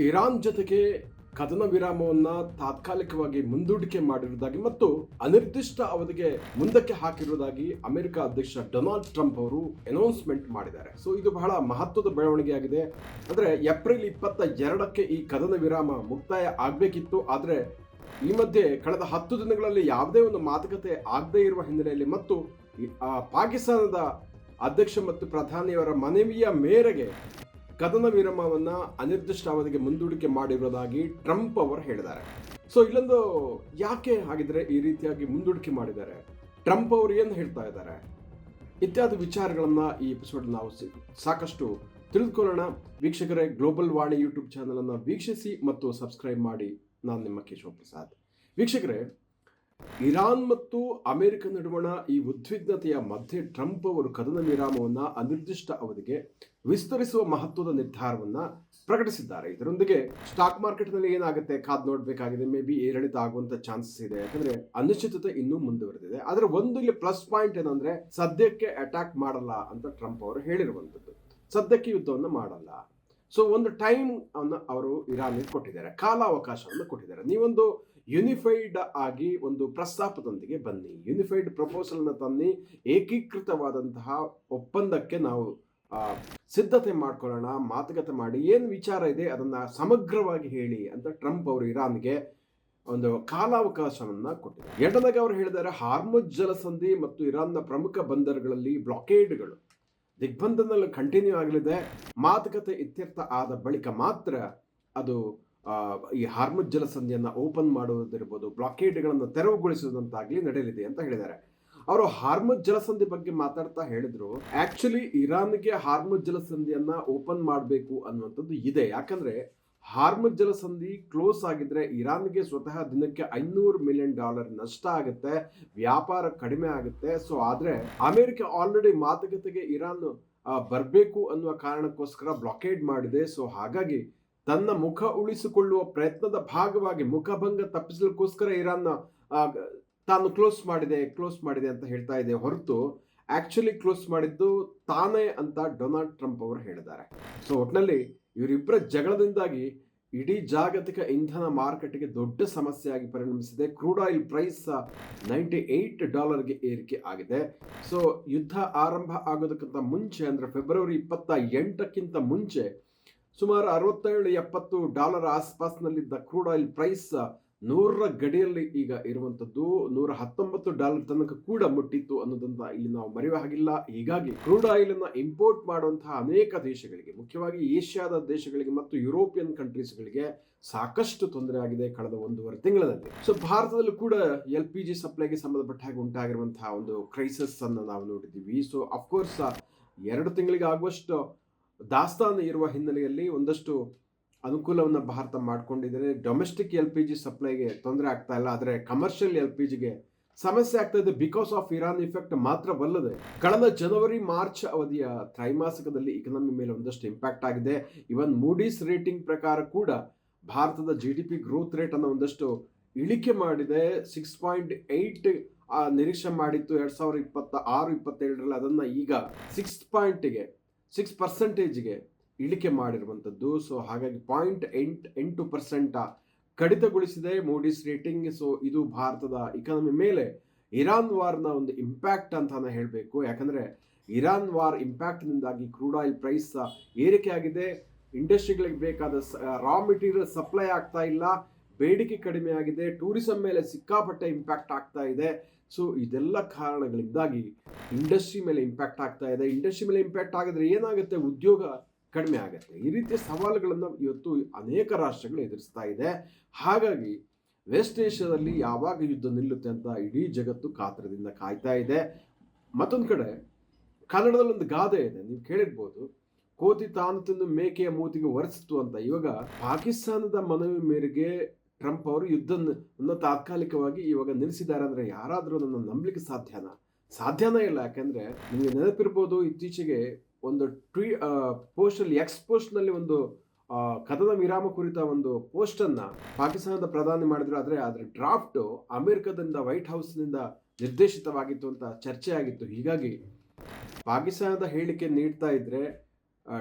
Iran ಜೊತೆಗೆ ಕದನ ವಿರಾಮವನ್ನು ತಾತ್ಕಾಲಿಕವಾಗಿ ಮುಂದೂಡಿಕೆ ಮಾಡಿರುವುದಾಗಿ ಮತ್ತು ಅನಿರ್ದಿಷ್ಟ ಅವಧಿಗೆ ಮುಂದಕ್ಕೆ ಹಾಕಿರುವುದಾಗಿ ಅಮೆರಿಕ ಅಧ್ಯಕ್ಷ ಡೊನಾಲ್ಡ್ ಟ್ರಂಪ್ ಅವರು ಅನೌನ್ಸ್ಮೆಂಟ್ ಮಾಡಿದ್ದಾರೆ. ಸೊ ಇದು ಬಹಳ ಮಹತ್ವದ ಬೆಳವಣಿಗೆಯಾಗಿದೆ. ಅಂದರೆ ಏಪ್ರಿಲ್ 22ಕ್ಕೆ ಈ ಕದನ ವಿರಾಮ ಮುಕ್ತಾಯ ಆಗಬೇಕಿತ್ತು. ಆದರೆ ಈ ಮಧ್ಯೆ ಕಳೆದ 10 ದಿನಗಳಲ್ಲಿ ಯಾವುದೇ ಒಂದು ಮಾತುಕತೆ ಆಗದೇ ಇರುವ ಹಿನ್ನೆಲೆಯಲ್ಲಿ ಮತ್ತು ಪಾಕಿಸ್ತಾನದ ಅಧ್ಯಕ್ಷ ಮತ್ತು ಪ್ರಧಾನಿಯವರ ಮನವಿಯ ಮೇರೆಗೆ ಕದನ ವಿರಾಮವನ್ನು ಅನಿರ್ದಿಷ್ಟ ಅವಧಿಗೆ ಮುಂದೂಡಿಕೆ ಮಾಡಿರುವುದಾಗಿ ಟ್ರಂಪ್ ಅವರು ಹೇಳಿದ್ದಾರೆ. ಸೊ ಇಲ್ಲೊಂದು ಯಾಕೆ ಹಾಗಿದ್ರೆ ಈ ರೀತಿಯಾಗಿ ಮುಂದೂಡಿಕೆ ಮಾಡಿದ್ದಾರೆ, ಟ್ರಂಪ್ ಅವರು ಏನು ಹೇಳ್ತಾ ಇದ್ದಾರೆ ಇತ್ಯಾದಿ ವಿಚಾರಗಳನ್ನು ಈ ಎಪಿಸೋಡ್ ನಾವು ಸಾಕಷ್ಟು ತಿಳಿದುಕೊಳ್ಳೋಣ. ವೀಕ್ಷಕರೇ, ಗ್ಲೋಬಲ್ ವಾಣಿ ಯೂಟ್ಯೂಬ್ ಚಾನಲನ್ನು ವೀಕ್ಷಿಸಿ ಮತ್ತು ಸಬ್ಸ್ಕ್ರೈಬ್ ಮಾಡಿ. ನಾನು ನಿಮ್ಮ ಕೇಶವ ಪ್ರಸಾದ್. ವೀಕ್ಷಕರೇ, ಇರಾನ್ ಮತ್ತು ಅಮೆರಿಕ ನಡುವಣ ಈ ಉದ್ವಿಗ್ನತೆಯ ಮಧ್ಯೆ ಟ್ರಂಪ್ ಅವರು ಕದನ ವಿರಾಮವನ್ನು ಅನಿರ್ದಿಷ್ಟ ಅವಧಿಗೆ ವಿಸ್ತರಿಸುವ ಮಹತ್ವದ ನಿರ್ಧಾರವನ್ನು ಪ್ರಕಟಿಸಿದ್ದಾರೆ. ಇದರೊಂದಿಗೆ ಸ್ಟಾಕ್ ಮಾರ್ಕೆಟ್ನಲ್ಲಿ ಏನಾಗುತ್ತೆ ಕಾದು ನೋಡಬೇಕಾಗಿದೆ. ಮೇ ಬಿ ಏರಿಳಿತ ಆಗುವಂತ ಚಾನ್ಸಸ್ ಇದೆ, ಯಾಕಂದ್ರೆ ಅನಿಶ್ಚಿತತೆ ಇನ್ನೂ ಮುಂದುವರೆದಿದೆ. ಆದರೆ ಒಂದು ಇಲ್ಲಿ ಪ್ಲಸ್ ಪಾಯಿಂಟ್ ಏನಂದ್ರೆ ಸದ್ಯಕ್ಕೆ ಅಟ್ಯಾಕ್ ಮಾಡಲ್ಲ ಅಂತ ಟ್ರಂಪ್ ಅವರು ಹೇಳಿರುವಂಥದ್ದು. ಸದ್ಯಕ್ಕೆ ಯುದ್ಧವನ್ನು ಮಾಡಲ್ಲ. ಸೊ ಒಂದು ಟೈಮ್ ಅನ್ನು ಅವರು ಇರಾನ್ಗೆ ಕೊಟ್ಟಿದ್ದಾರೆ, ಕಾಲಾವಕಾಶವನ್ನು ಕೊಟ್ಟಿದ್ದಾರೆ. ನೀವೊಂದು ಯುನಿಫೈಡ್ ಆಗಿ ಒಂದು ಪ್ರಸ್ತಾಪದೊಂದಿಗೆ ಬನ್ನಿ, ಯುನಿಫೈಡ್ ಪ್ರಪೋಸಲ್ನ ತನ್ನಿ, ಏಕೀಕೃತವಾದಂತಹ ಒಪ್ಪಂದಕ್ಕೆ ನಾವು ಸಿದ್ಧತೆ ಮಾಡ್ಕೊಳ್ಳೋಣ, ಮಾತುಕತೆ ಮಾಡಿ, ಏನು ವಿಚಾರ ಇದೆ ಅದನ್ನ ಸಮಗ್ರವಾಗಿ ಹೇಳಿ ಅಂತ ಟ್ರಂಪ್ ಅವರು ಇರಾನ್ಗೆ ಒಂದು ಕಾಲಾವಕಾಶವನ್ನ ಕೊಟ್ಟಿದ್ದಾರೆ. ಎರಡನೇಗೆ ಅವರು ಹೇಳಿದ್ದಾರೆ, ಹಾರ್ಮುಜ್ ಜಲಸಂಧಿ ಮತ್ತು ಇರಾನ್ನ ಪ್ರಮುಖ ಬಂದರುಗಳಲ್ಲಿ ಬ್ಲಾಕೇಡ್ಗಳು ದಿಗ್ಬಂಧನಲ್ಲಿ ಕಂಟಿನ್ಯೂ ಆಗಲಿದೆ. ಮಾತುಕತೆ ಇತ್ಯರ್ಥ ಆದ ಬಳಿಕ ಮಾತ್ರ ಅದು ಈ ಹಾರ್ಮುಜ್ ಜಲಸಂಧಿಯನ್ನು ಓಪನ್ ಮಾಡುವುದಿರ್ಬೋದು, ಬ್ಲಾಕೇಡ್ಗಳನ್ನು ತೆರವುಗೊಳಿಸುವುದಂತಾಗಲಿ ನಡೆಯಲಿದೆ ಅಂತ ಹೇಳಿದ್ದಾರೆ. ಅವರು ಹಾರ್ಮುಜ್ ಜಲಸಂಧಿ ಬಗ್ಗೆ ಮಾತಾಡ್ತಾ ಹೇಳಿದ್ರು, ಆಕ್ಚುಲಿ ಇರಾನ್ಗೆ ಹಾರ್ಮುಜ್ ಜಲಸಂಧಿಯನ್ನ ಓಪನ್ ಮಾಡಬೇಕು ಅನ್ನುವಂಥದ್ದು ಇದೆ. ಯಾಕಂದ್ರೆ ಹಾರ್ಮುಜ್ ಜಲಸಂಧಿ ಕ್ಲೋಸ್ ಆಗಿದ್ರೆ ಇರಾನ್ಗೆ ಸ್ವತಃ ದಿನಕ್ಕೆ $500 ಮಿಲಿಯನ್ ನಷ್ಟ ಆಗುತ್ತೆ, ವ್ಯಾಪಾರ ಕಡಿಮೆ ಆಗುತ್ತೆ. ಸೊ ಆದ್ರೆ ಅಮೆರಿಕ ಆಲ್ರೆಡಿ ಮಾತುಕತೆಗೆ ಇರಾನ್ ಬರಬೇಕು ಅನ್ನುವ ಕಾರಣಕ್ಕೋಸ್ಕರ ಬ್ಲಾಕೇಡ್ ಮಾಡಿದೆ. ಸೊ ಹಾಗಾಗಿ ತನ್ನ ಮುಖ ಉಳಿಸಿಕೊಳ್ಳುವ ಪ್ರಯತ್ನದ ಭಾಗವಾಗಿ ಮುಖಭಂಗ ತಪ್ಪಿಸಲಿಕ್ಕೋಸ್ಕರ ಇರಾನ್ ತಾನು ಕ್ಲೋಸ್ ಮಾಡಿದೆ ಅಂತ ಹೇಳ್ತಾ ಇದೆ ಹೊರತು ಆಕ್ಚುಲಿ ಕ್ಲೋಸ್ ಮಾಡಿದ್ದು ತಾನೇ ಅಂತ ಡೊನಾಲ್ಡ್ ಟ್ರಂಪ್ ಅವರು ಹೇಳಿದ್ದಾರೆ. ಸೊ ಒಟ್ಟಿನಲ್ಲಿ ಇವರಿಬ್ಬರ ಜಗಳದಿಂದಾಗಿ ಇಡೀ ಜಾಗತಿಕ ಇಂಧನ ಮಾರುಕಟ್ಟೆಗೆ ದೊಡ್ಡ ಸಮಸ್ಯೆಯಾಗಿ ಪರಿಣಮಿಸಿದೆ. ಕ್ರೂಡ್ ಆಯಿಲ್ ಪ್ರೈಸ್ $98ಗೆ ಏರಿಕೆ ಆಗಿದೆ. ಸೊ ಯುದ್ಧ ಆರಂಭ ಆಗೋದಕ್ಕಿಂತ ಮುಂಚೆ ಅಂದ್ರೆ ಫೆಬ್ರವರಿ 28ಕ್ಕಿಂತ ಮುಂಚೆ ಸುಮಾರು $67-70 ಆಸ್ಪಾಸ್ನಲ್ಲಿದ್ದ ಕ್ರೂಡ್ ಆಯಿಲ್ ಪ್ರೈಸ್ 100ರ ಗಡಿಯಲ್ಲಿ ಈಗ ಇರುವಂತದ್ದು $119 ತನಕ ಕೂಡ ಮುಟ್ಟಿತ್ತು ಅನ್ನೋದನ್ನ ಇಲ್ಲಿ ನಾವು ಮರೆಯುವ ಹಾಗಿಲ್ಲ. ಹೀಗಾಗಿ ಕ್ರೂಡ್ ಆಯಿಲ್ ಅನ್ನ ಇಂಪೋರ್ಟ್ ಮಾಡುವಂತಹ ಅನೇಕ ದೇಶಗಳಿಗೆ, ಮುಖ್ಯವಾಗಿ ಏಷ್ಯಾದ ದೇಶಗಳಿಗೆ ಮತ್ತು ಯುರೋಪಿಯನ್ ಕಂಟ್ರೀಸ್ಗಳಿಗೆ ಸಾಕಷ್ಟು ತೊಂದರೆ ಆಗಿದೆ ಕಳೆದ 1.5 ತಿಂಗಳಲ್ಲಿ. ಸೊ ಭಾರತದಲ್ಲೂ ಕೂಡ LPG ಸಪ್ಲೈಗೆ ಸಂಬಂಧಪಟ್ಟ ಹಾಗೆ ಉಂಟಾಗಿರುವಂತಹ ಒಂದು ಕ್ರೈಸಿಸ್ ಅನ್ನು ನಾವು ನೋಡಿದ್ದೀವಿ. ಸೊ ಅಫ್ಕೋರ್ಸ್ 2 ತಿಂಗಳಿಗೆ ಆಗುವಷ್ಟು ದಾಸ್ತಾನು ಇರುವ ಹಿನ್ನೆಲೆಯಲ್ಲಿ ಒಂದಷ್ಟು ಅನುಕೂಲವನ್ನು ಭಾರತ ಮಾಡಿಕೊಂಡಿದ್ದಾರೆ. ಡೊಮೆಸ್ಟಿಕ್ LPG ಸಪ್ಲೈಗೆ ತೊಂದರೆ ಆಗ್ತಾ ಇಲ್ಲ, ಆದರೆ ಕಮರ್ಷಿಯಲ್ LPGಗೆ ಸಮಸ್ಯೆ ಆಗ್ತಾ ಇದೆ ಬಿಕಾಸ್ ಆಫ್ ಇರಾನ್ ಇಫೆಕ್ಟ್ ಮಾತ್ರವಲ್ಲದೆ ಕಳೆದ ಜನವರಿ-ಮಾರ್ಚ್ ಅವಧಿಯ ತ್ರೈಮಾಸಿಕದಲ್ಲಿ ಇಕನಾಮಿ ಮೇಲೆ ಒಂದಷ್ಟು ಇಂಪ್ಯಾಕ್ಟ್ ಆಗಿದೆ. ಇವನ್ ಮೂಡೀಸ್ ರೇಟಿಂಗ್ ಪ್ರಕಾರ ಕೂಡ ಭಾರತದ GDP ಗ್ರೋತ್ ರೇಟ್ ಅನ್ನು ಒಂದಷ್ಟು ಇಳಿಕೆ ಮಾಡಿದೆ. 6.8 ನಿರೀಕ್ಷೆ ಮಾಡಿತ್ತು 2026-27ರಲ್ಲಿ, ಅದನ್ನ ಈಗ 6% ಇಳಿಕೆ ಮಾಡಿರುವಂಥದ್ದು. ಸೊ ಹಾಗಾಗಿ 0.8% ಕಡಿತಗೊಳಿಸಿದೆ ಮೂಡೀಸ್ ರೇಟಿಂಗ್. ಸೊ ಇದು ಭಾರತದ ಇಕಾನಮಿ ಮೇಲೆ ಇರಾನ್ ವಾರ್ನ ಒಂದು ಇಂಪ್ಯಾಕ್ಟ್ ಅಂತಾನೆ ಹೇಳಬೇಕು. ಯಾಕಂದ್ರೆ ಇರಾನ್ ವಾರ್ ಇಂಪ್ಯಾಕ್ಟ್ನಿಂದಾಗಿ ಕ್ರೂಡ್ ಆಯಿಲ್ ಪ್ರೈಸ್ ಏರಿಕೆ ಆಗಿದೆ. ಇಂಡಸ್ಟ್ರಿಗಳಿಗೆ ಬೇಕಾದ ರಾ ಮೆಟೀರಿಯಲ್ ಸಪ್ಲೈ ಆಗ್ತಾ ಇಲ್ಲ, ಬೇಡಿಕೆ ಕಡಿಮೆ ಆಗಿದೆ, ಟೂರಿಸಂ ಮೇಲೆ ಸಿಕ್ಕಾಪಟ್ಟೆ ಇಂಪ್ಯಾಕ್ಟ್ ಆಗ್ತಾ ಇದೆ. ಸೊ ಇದೆಲ್ಲ ಕಾರಣಗಳಿಂದಾಗಿ ಇಂಡಸ್ಟ್ರಿ ಮೇಲೆ ಇಂಪ್ಯಾಕ್ಟ್ ಆಗ್ತಾ ಇದೆ. ಇಂಡಸ್ಟ್ರಿ ಮೇಲೆ ಇಂಪ್ಯಾಕ್ಟ್ ಆಗಿದ್ರೆ ಏನಾಗುತ್ತೆ, ಉದ್ಯೋಗ ಕಡಿಮೆ ಆಗುತ್ತೆ. ಈ ರೀತಿಯ ಸವಾಲುಗಳನ್ನು ಇವತ್ತು ಅನೇಕ ರಾಷ್ಟ್ರಗಳು ಎದುರಿಸ್ತಾ ಇದೆ. ಹಾಗಾಗಿ ವೆಸ್ಟ್ ಏಷ್ಯಾದಲ್ಲಿ ಯಾವಾಗ ಯುದ್ಧ ನಿಲ್ಲುತ್ತೆ ಅಂತ ಇಡೀ ಜಗತ್ತು ಕಾತರದಿಂದ ಕಾಯ್ತಾ ಇದೆ. ಮತ್ತೊಂದು ಕಡೆ ಕನ್ನಡದಲ್ಲಿ ಒಂದು ಗಾದೆ ಇದೆ, ನೀವು ಕೇಳಿರ್ಬೋದು, ಕೋತಿ ತಾನು ತಿಂದು ಮೇಕೆಯ ಮೂತಿಗೆ ಒರೆಸಿತು ಅಂತ. ಇವಾಗ ಪಾಕಿಸ್ತಾನದ ಮನವಿ ಮೇರೆಗೆ ಟ್ರಂಪ್ ಅವರು ಯುದ್ಧವನ್ನು ತಾತ್ಕಾಲಿಕವಾಗಿ ಇವಾಗ ನಿಲ್ಲಿಸಿದ್ದಾರೆ. ಅಂದ್ರೆ ಯಾರಾದರೂ ನನ್ನ ನಂಬಲಿಕ್ಕೆ ಸಾಧ್ಯನೇ ಇಲ್ಲ. ಯಾಕಂದ್ರೆ ನಿಮಗೆ ನೆನಪಿರ್ಬೋದು, ಇತ್ತೀಚೆಗೆ ಒಂದು ಎಕ್ಸ್ ಪೋಸ್ಟ್ ನಲ್ಲಿ ಒಂದು ಕದನ ವಿರಾಮ ಕುರಿತ ಒಂದು ಪೋಸ್ಟ್ ಅನ್ನ ಪಾಕಿಸ್ತಾನದ ಪ್ರಧಾನಿ ಮಾಡಿದ್ರು. ಆದ್ರೆ ಅದರ ಡ್ರಾಫ್ಟ್ ಅಮೆರಿಕದಿಂದ ವೈಟ್ ಹೌಸ್ ನಿಂದ ನಿರ್ದೇಶಿತವಾಗಿತ್ತು ಅಂತ ಚರ್ಚೆ ಆಗಿತ್ತು. ಹೀಗಾಗಿ ಪಾಕಿಸ್ತಾನದ ಹೇಳಿಕೆ ನೀಡ್ತಾ ಇದ್ರೆ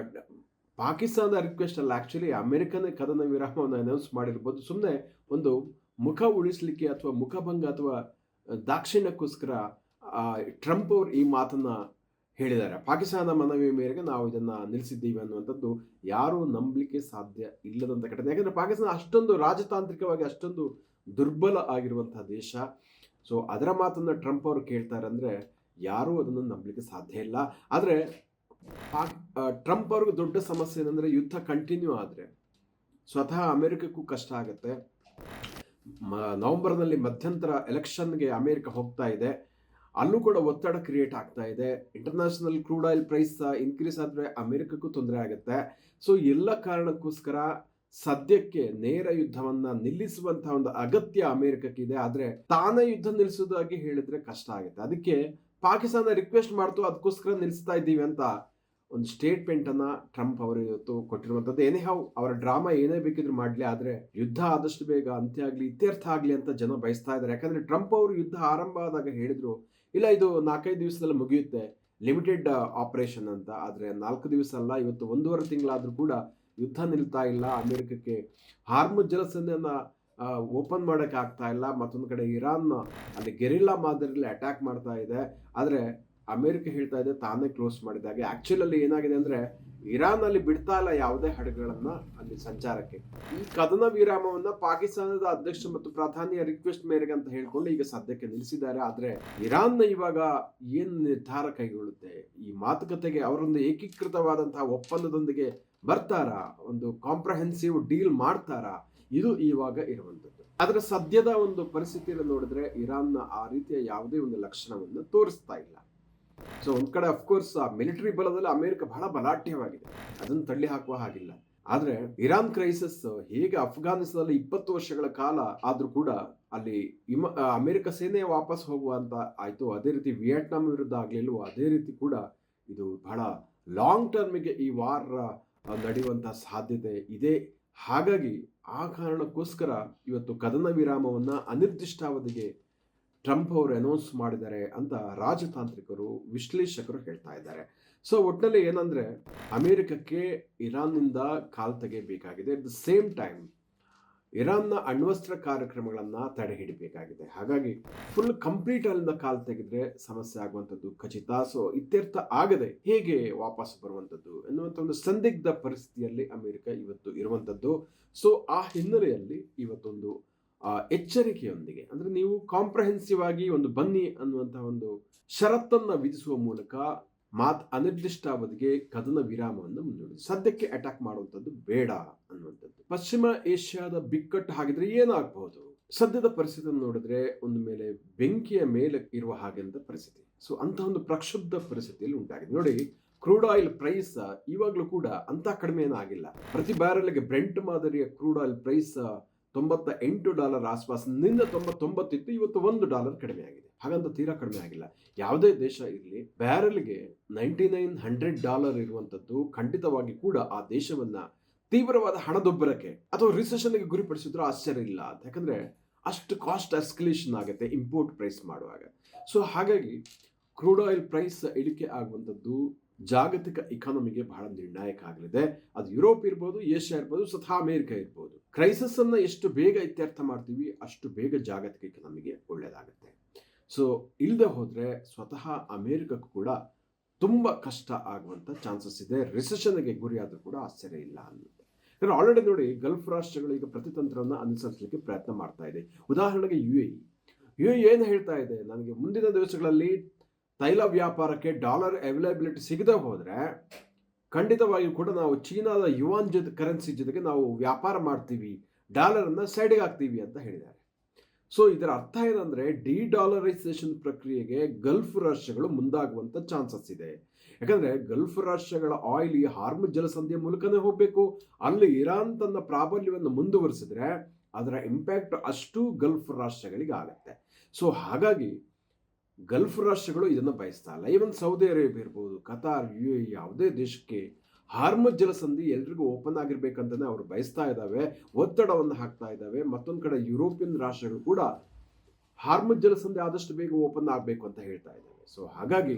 ಪಾಕಿಸ್ತಾನದ ರಿಕ್ವೆಸ್ಟ್ ಅಲ್ಲ, ಆ್ಯಕ್ಚುಲಿ ಅಮೆರಿಕನೇ ಕದನ ವಿರಾಮವನ್ನು ಅನೌನ್ಸ್ ಮಾಡಿರ್ಬೋದು. ಸುಮ್ಮನೆ ಒಂದು ಮುಖ ಉಳಿಸಲಿಕ್ಕೆ ಅಥವಾ ಮುಖಭಂಗ ಅಥವಾ ದಾಕ್ಷಿಣ್ಯಕ್ಕೋಸ್ಕರ ಟ್ರಂಪ್ ಅವರು ಈ ಮಾತನ್ನು ಹೇಳಿದ್ದಾರೆ. ಪಾಕಿಸ್ತಾನದ ಮನವಿ ಮೇರೆಗೆ ನಾವು ಇದನ್ನು ನಿಲ್ಲಿಸಿದ್ದೀವಿ ಅನ್ನುವಂಥದ್ದು ಯಾರೂ ನಂಬಲಿಕ್ಕೆ ಸಾಧ್ಯ ಇಲ್ಲದಂಥ ಘಟನೆ. ಯಾಕಂದರೆ ಪಾಕಿಸ್ತಾನ ಅಷ್ಟೊಂದು ರಾಜತಾಂತ್ರಿಕವಾಗಿ ಅಷ್ಟೊಂದು ದುರ್ಬಲ ಆಗಿರುವಂಥ ದೇಶ. ಸೊ ಅದರ ಮಾತನ್ನು ಟ್ರಂಪ್ ಅವರು ಕೇಳ್ತಾರೆ ಅಂದರೆ ಯಾರೂ ಅದನ್ನು ನಂಬಲಿಕ್ಕೆ ಸಾಧ್ಯ ಇಲ್ಲ. ಆದರೆ ಟ್ರಂಪ್ ಅವ್ರಿಗೆ ದೊಡ್ಡ ಸಮಸ್ಯೆ ಏನಂದರೆ ಯುದ್ಧ ಕಂಟಿನ್ಯೂ ಆದರೆ ಸ್ವತಃ ಅಮೆರಿಕಕ್ಕೂ ಕಷ್ಟ ಆಗುತ್ತೆ. ನವೆಂಬರ್ನಲ್ಲಿ ಮಧ್ಯಂತರ ಎಲೆಕ್ಷನ್ಗೆ ಅಮೆರಿಕ ಹೋಗ್ತಾ ಇದೆ. ಅಲ್ಲೂ ಕೂಡ ಒತ್ತಡ ಕ್ರಿಯೇಟ್ ಆಗ್ತಾ ಇದೆ. International crude oil price increase ಆದರೆ ಅಮೆರಿಕಕ್ಕೂ ತೊಂದರೆ ಆಗುತ್ತೆ. ಸೊ ಎಲ್ಲ ಕಾರಣಕ್ಕೋಸ್ಕರ ಸದ್ಯಕ್ಕೆ ನೇರ ಯುದ್ಧವನ್ನು ನಿಲ್ಲಿಸುವಂಥ ಒಂದು ಅಗತ್ಯ ಅಮೆರಿಕಕ್ಕೆ ಇದೆ. ಆದರೆ ತಾನೇ ಯುದ್ಧ ನಿಲ್ಲಿಸೋದಾಗಿ ಹೇಳಿದ್ರೆ ಕಷ್ಟ ಆಗುತ್ತೆ. ಅದಕ್ಕೆ ಪಾಕಿಸ್ತಾನ ರಿಕ್ವೆಸ್ಟ್ ಮಾಡ್ತು, ಅದಕ್ಕೋಸ್ಕರ ನಿಲ್ಲಿಸ್ತಾ ಇದ್ದೀವಿ ಅಂತ ಒಂದು ಸ್ಟೇಟ್ಮೆಂಟನ್ನು ಟ್ರಂಪ್ ಅವರು ಇವತ್ತು ಕೊಟ್ಟಿರುವಂಥದ್ದು. ಏನೇ ಅವರ ಡ್ರಾಮಾ ಏನೇ ಬೇಕಿದ್ರು ಮಾಡಲಿ, ಆದರೆ ಯುದ್ಧ ಆದಷ್ಟು ಬೇಗ ಅಂತ್ಯ ಆಗಲಿ, ಇತ್ಯರ್ಥ ಆಗಲಿ ಅಂತ ಜನ ಬಯಸ್ತಾ ಇದ್ದಾರೆ. ಯಾಕಂದರೆ ಟ್ರಂಪ್ ಅವರು ಯುದ್ಧ ಆರಂಭ ಆದಾಗ ಹೇಳಿದರು, ಇಲ್ಲ ಇದು 4-5 ದಿವಸದಲ್ಲಿ ಮುಗಿಯುತ್ತೆ, ಲಿಮಿಟೆಡ್ ಆಪರೇಷನ್ ಅಂತ. ಆದರೆ 4 ದಿವಸ ಅಲ್ಲ, ಇವತ್ತು 1.5 ತಿಂಗಳಾದರೂ ಕೂಡ ಯುದ್ಧ ನಿಲ್ತಾ ಇಲ್ಲ. ಅಮೆರಿಕಕ್ಕೆ ಹಾರ್ಮುಜ್ ಜಲಸಂಧಿಯನ್ನು ಓಪನ್ ಮಾಡೋಕ್ಕೆ ಆಗ್ತಾ ಇಲ್ಲ. ಮತ್ತೊಂದು ಕಡೆ ಇರಾನ್ ಅಲ್ಲಿ ಗೆರಿಲ್ಲಾ ಮಾದರಿಯಲ್ಲಿ ಅಟ್ಯಾಕ್ ಮಾಡ್ತಾ ಇದೆ. ಆದರೆ ಅಮೆರಿಕ ಹೇಳ್ತಾ ಇದೆ ತಾನೇ ಕ್ಲೋಸ್ ಮಾಡಿದಾಗೆ. ಆ್ಯಕ್ಚುಲಿ ಏನಾಗಿದೆ ಅಂದರೆ ಇರಾನಲ್ಲಿ ಬಿಡ್ತಾ ಇಲ್ಲ ಯಾವುದೇ ಹಡಗುಗಳನ್ನು ಅಲ್ಲಿ ಸಂಚಾರಕ್ಕೆ. ಈ ಕದನ ವಿರಾಮವನ್ನು ಪಾಕಿಸ್ತಾನದ ಅಧ್ಯಕ್ಷ ಮತ್ತು ಪ್ರಧಾನಿಯ ರಿಕ್ವೆಸ್ಟ್ ಮೇರೆಗೆ ಅಂತ ಹೇಳ್ಕೊಂಡು ಈಗ ಸದ್ಯಕ್ಕೆ ನಿಲ್ಲಿಸಿದ್ದಾರೆ. ಆದರೆ ಇರಾನ್ನ ಇವಾಗ ಏನು ನಿರ್ಧಾರ ಕೈಗೊಳ್ಳುತ್ತೆ, ಈ ಮಾತುಕತೆಗೆ ಅವರೊಂದು ಏಕೀಕೃತವಾದಂತಹ ಒಪ್ಪಂದದೊಂದಿಗೆ ಬರ್ತಾರಾ, ಒಂದು ಕಾಂಪ್ರಹೆನ್ಸಿವ್ ಡೀಲ್ ಮಾಡ್ತಾರಾ, ಇದು ಇವಾಗ ಇರುವಂಥದ್ದು. ಆದರೆ ಸದ್ಯದ ಒಂದು ಪರಿಸ್ಥಿತಿಯನ್ನು ನೋಡಿದ್ರೆ ಇರಾನ್ನ ಆ ರೀತಿಯ ಯಾವುದೇ ಒಂದು ಲಕ್ಷಣವನ್ನು ತೋರಿಸ್ತಾ ಇಲ್ಲ. ಸೊ ಒಂದ್ ಕಡೆ ಅಫ್ಕೋರ್ಸ್ ಮಿಲಿಟರಿ ಬಲದಲ್ಲಿ ಅಮೆರಿಕ ಬಹಳ ಬಲಾಢ್ಯವಾಗಿದೆ, ಅದನ್ನು ತಳ್ಳಿ ಹಾಕುವ ಹಾಗಿಲ್ಲ. ಆದ್ರೆ ಇರಾನ್ ಕ್ರೈಸಿಸ್ ಹೇಗೆ ಅಫ್ಘಾನಿಸ್ತಾನದಲ್ಲಿ 20 ವರ್ಷಗಳ ಕಾಲ ಆದ್ರೂ ಕೂಡ ಅಲ್ಲಿ ಅಮೆರಿಕ ಸೇನೆ ವಾಪಸ್ ಹೋಗುವಂತ ಆಯ್ತು, ಅದೇ ರೀತಿ ವಿಯೆಟ್ನಾಂ ವಿರುದ್ಧ ಆಗ್ಲಿಲ್ವೋ ಅದೇ ರೀತಿ ಕೂಡ ಇದು ಬಹಳ ಲಾಂಗ್ ಟರ್ಮಿಗೆ ಈ ವಾರ್ ನಡೆಯುವಂತಹ ಸಾಧ್ಯತೆ ಇದೆ. ಹಾಗಾಗಿ ಆ ಕಾರಣಕ್ಕೋಸ್ಕರ ಇವತ್ತು ಕದನ ವಿರಾಮವನ್ನ ಅನಿರ್ದಿಷ್ಟಾವಧಿಗೆ ಟ್ರಂಪ್ ಅವರು ಅನೌನ್ಸ್ ಮಾಡಿದ್ದಾರೆ ಅಂತ ರಾಜತಾಂತ್ರಿಕರು ವಿಶ್ಲೇಷಕರು ಹೇಳ್ತಾ ಇದ್ದಾರೆ. ಸೊ ಒಟ್ಟಿನಲ್ಲಿ ಏನಂದ್ರೆ ಅಮೆರಿಕಕ್ಕೆ ಇರಾನ್ನಿಂದ ಕಾಲ್ ತೆಗೆಯಬೇಕಾಗಿದೆ. ಅಟ್ ದ ಸೇಮ್ ಟೈಮ್ ಇರಾನ್ನ ಅಣ್ವಸ್ತ್ರ ಕಾರ್ಯಕ್ರಮಗಳನ್ನು ತಡೆ ಹಿಡಿಬೇಕಾಗಿದೆ. ಹಾಗಾಗಿ ಫುಲ್ ಕಂಪ್ಲೀಟ್ ಅಲ್ಲಿಂದ ಕಾಲ್ ತೆಗೆದ್ರೆ ಸಮಸ್ಯೆ ಆಗುವಂಥದ್ದು ಖಚಿತ. ಸೊ ಇತ್ಯರ್ಥ ಆಗದೆ ಹೇಗೆ ವಾಪಸ್ ಬರುವಂಥದ್ದು ಎನ್ನುವಂಥ ಒಂದು ಸಂದಿಗ್ಧ ಪರಿಸ್ಥಿತಿಯಲ್ಲಿ ಅಮೆರಿಕ ಇವತ್ತು ಇರುವಂಥದ್ದು. ಸೊ ಆ ಹಿನ್ನೆಲೆಯಲ್ಲಿ ಇವತ್ತೊಂದು ಎಚ್ಚರಿಕೆಯೊಂದಿಗೆ, ಅಂದ್ರೆ ನೀವು ಕಾಂಪ್ರಹೆನ್ಸಿವ್ ಆಗಿ ಒಂದು ಬನ್ನಿ ಅನ್ನುವಂತಹ ಒಂದು ಷರತ್ತನ್ನ ವಿಧಿಸುವ ಮೂಲಕ ಅನಿರ್ದಿಷ್ಟಾವಧಿಗೆ ಕದನ ವಿರಾಮವನ್ನು ಮುಂದೂಡಿದೆ. ಸದ್ಯಕ್ಕೆ ಅಟ್ಯಾಕ್ ಮಾಡುವಂಥದ್ದು ಬೇಡ ಅನ್ನುವಂಥದ್ದು. ಪಶ್ಚಿಮ ಏಷ್ಯಾದ ಬಿಕ್ಕಟ್ಟು ಹಾಗಿದ್ರೆ ಏನಾಗಬಹುದು? ಸದ್ಯದ ಪರಿಸ್ಥಿತಿಯನ್ನು ನೋಡಿದ್ರೆ ಒಂದು ಮೇಲೆ ಬೆಂಕಿಯ ಮೇಲೆ ಇರುವ ಹಾಗೆ ಅಂತ ಪರಿಸ್ಥಿತಿ. ಸೊ ಅಂತ ಒಂದು ಪ್ರಕ್ಷುಬ್ಧ ಪರಿಸ್ಥಿತಿಯಲ್ಲಿ ಉಂಟಾಗಿದೆ. ನೋಡಿ, ಕ್ರೂಡ್ ಆಯಿಲ್ ಪ್ರೈಸ್ ಇವಾಗಲೂ ಕೂಡ ಅಂತ ಕಡಿಮೆ ಏನಾಗಿಲ್ಲ. ಪ್ರತಿ ಬ್ಯಾರೆಲ್ಗೆ ಬ್ರೆಂಟ್ ಮಾದರಿಯ ಕ್ರೂಡ್ ಆಯಿಲ್ ಪ್ರೈಸ್ $98 ಆಸ್ಪಾಸ್, ನಿನ್ನೆ 99 ಇತ್ತು, ಇವತ್ತು $1 ಕಡಿಮೆ ಆಗಿದೆ. ಹಾಗಂತ ತೀರಾ ಕಡಿಮೆ ಆಗಿಲ್ಲ. ಯಾವುದೇ ದೇಶ ಇರಲಿ, ಬ್ಯಾರೆಲ್ಗೆ $99-100 ಇರುವಂಥದ್ದು ಖಂಡಿತವಾಗಿ ಕೂಡ ಆ ದೇಶವನ್ನ ತೀವ್ರವಾದ ಹಣದುಬ್ಬರಕ್ಕೆ ಅಥವಾ ರಿಸೆಷನ್ಗೆ ಗುರಿಪಡಿಸಿದ್ರು ಆಶ್ಚರ್ಯ ಇಲ್ಲ ಅಂತ. ಯಾಕಂದ್ರೆ ಅಷ್ಟು ಕಾಸ್ಟ್ ಎಸ್ಕಲೇಷನ್ ಆಗುತ್ತೆ ಇಂಪೋರ್ಟ್ ಪ್ರೈಸ್ ಮಾಡುವಾಗ. ಸೊ ಹಾಗಾಗಿ ಕ್ರೂಡ್ ಆಯಿಲ್ ಪ್ರೈಸ್ ಇಳಿಕೆ ಆಗುವಂಥದ್ದು ಜಾಗತಿಕ ಇಕಾನಮಿಗೆ ಬಹಳ ನಿರ್ಣಾಯಕ ಆಗಲಿದೆ. ಅದು ಯುರೋಪ್ ಇರ್ಬೋದು, ಏಷ್ಯಾ ಇರ್ಬೋದು, ಸ್ವತಃ ಅಮೆರಿಕ ಇರ್ಬೋದು. ಕ್ರೈಸಿಸ್ ಅನ್ನ ಎಷ್ಟು ಬೇಗ ಇತ್ಯರ್ಥ ಮಾಡ್ತೀವಿ ಅಷ್ಟು ಬೇಗ ಜಾಗತಿಕ ಇಕಾನಮಿಗೆ ಒಳ್ಳೆಯದಾಗುತ್ತೆ. ಸೊ ಇಲ್ಲದೆ ಹೋದ್ರೆ ಸ್ವತಃ ಅಮೆರಿಕಕ್ಕೂ ಕೂಡ ತುಂಬಾ ಕಷ್ಟ ಆಗುವಂತ ಚಾನ್ಸಸ್ ಇದೆ. ರಿಸೆಷನ್ಗೆ ಗುರಿಯಾದ್ರೂ ಕೂಡ ಆಶ್ಚರ್ಯ ಇಲ್ಲ ಅನ್ನುತ್ತೆ. ಯಾಕಂದ್ರೆ ಆಲ್ರೆಡಿ ನೋಡಿ, ಗಲ್ಫ್ ರಾಷ್ಟ್ರಗಳು ಈಗ ಪ್ರತಿತಂತ್ರವನ್ನು ಅನುಸರಿಸಲಿಕ್ಕೆ ಪ್ರಯತ್ನ ಮಾಡ್ತಾ ಇದೆ. ಉದಾಹರಣೆಗೆ ಯು ಎ ಏನು ಹೇಳ್ತಾ ಇದೆ, ನನಗೆ ಮುಂದಿನ ದಿವಸಗಳಲ್ಲಿ ತೈಲ ವ್ಯಾಪಾರಕ್ಕೆ ಡಾಲರ್ ಅವೈಲಬಿಲಿಟಿ ಸಿಗದೆ ಹೋದರೆ ಖಂಡಿತವಾಗಿಯೂ ಕೂಡ ನಾವು ಚೀನಾದ ಯುವಾನ್ ಕರೆನ್ಸಿ ಜೊತೆಗೆ ನಾವು ವ್ಯಾಪಾರ ಮಾಡ್ತೀವಿ, ಡಾಲರನ್ನು ಸೈಡ್ಗೆ ಹಾಕ್ತೀವಿ ಅಂತ ಹೇಳಿದ್ದಾರೆ. ಸೊ ಇದರ ಅರ್ಥ ಏನಂದ್ರೆ ಡಿ-ಡಾಲರೈಸೇಷನ್ ಪ್ರಕ್ರಿಯೆಗೆ ಗಲ್ಫ್ ರಾಷ್ಟ್ರಗಳು ಮುಂದಾಗುವಂತ ಚಾನ್ಸಸ್ ಇದೆ. ಯಾಕಂದ್ರೆ ಗಲ್ಫ್ ರಾಷ್ಟ್ರಗಳ ಆಯಿಲ್ ಈ ಹಾರ್ಮುಜ್ ಜಲಸಂಧಿಯ ಮೂಲಕನೇ ಹೋಗಬೇಕು. ಅಲ್ಲಿ ಇರಾನ್ ತನ್ನ ಪ್ರಾಬಲ್ಯವನ್ನು ಮುಂದುವರಿಸಿದ್ರೆ ಅದರ ಇಂಪ್ಯಾಕ್ಟ್ ಅಷ್ಟು ಗಲ್ಫ್ ರಾಷ್ಟ್ರಗಳಿಗೆ ಆಗುತ್ತೆ. ಸೊ ಹಾಗಾಗಿ ಗಲ್ಫ್ ರಾಷ್ಟ್ರಗಳು ಇದನ್ನು ಬಯಸ್ತಾ ಇಲ್ಲ. ಈವನ್ ಸೌದಿ ಅರೇಬಿಯಾ ಇರ್ಬೋದು, ಕತಾರ್, UAE ಯಾವುದೇ ದೇಶಕ್ಕೆ ಹಾರ್ಮುಜ್ ಜಲಸಂಧಿ ಎಲ್ರಿಗೂ ಓಪನ್ ಆಗಿರ್ಬೇಕಂತಾನೆ ಅವರು ಬಯಸ್ತಾ ಇದ್ದಾವೆ, ಒತ್ತಡವನ್ನು ಹಾಕ್ತಾ ಇದ್ದಾವೆ. ಮತ್ತೊಂದು ಕಡೆ ಯುರೋಪಿಯನ್ ರಾಷ್ಟ್ರಗಳು ಕೂಡ ಹಾರ್ಮುಜ್ ಜಲಸಂಧಿ ಆದಷ್ಟು ಬೇಗ ಓಪನ್ ಆಗಬೇಕು ಅಂತ ಹೇಳ್ತಾ ಇದ್ದಾವೆ. ಸೊ ಹಾಗಾಗಿ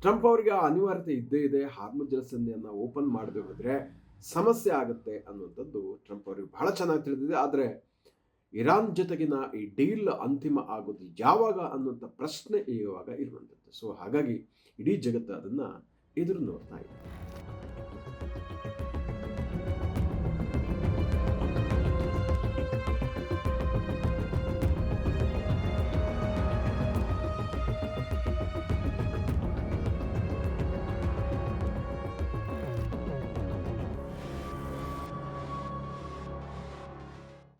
ಟ್ರಂಪ್ ಅವರಿಗೆ ಆ ಅನಿವಾರ್ಯತೆ ಇದ್ದೇ ಇದೆ. ಹಾರ್ಮುಜ್ ಜಲಸಂಧಿಯನ್ನು ಓಪನ್ ಮಾಡದೆ ಹೋದರೆ ಸಮಸ್ಯೆ ಆಗುತ್ತೆ ಅನ್ನುವಂಥದ್ದು ಟ್ರಂಪ್ ಅವರಿಗೆ ಬಹಳ ಚೆನ್ನಾಗಿ ತಿಳಿದಿದೆ. ಆದರೆ ಇರಾನ್ ಜೊತೆಗಿನ ಈ ಡೀಲ್ ಅಂತಿಮ ಆಗೋದು ಯಾವಾಗ ಅನ್ನುವಂಥ ಪ್ರಶ್ನೆ ಇವಾಗ ಇರುವಂಥದ್ದು. ಸೊ ಹಾಗಾಗಿ ಇಡೀ ಜಗತ್ತು ಅದನ್ನು ಎದುರು ನೋಡ್ತಾ ಇದೆ.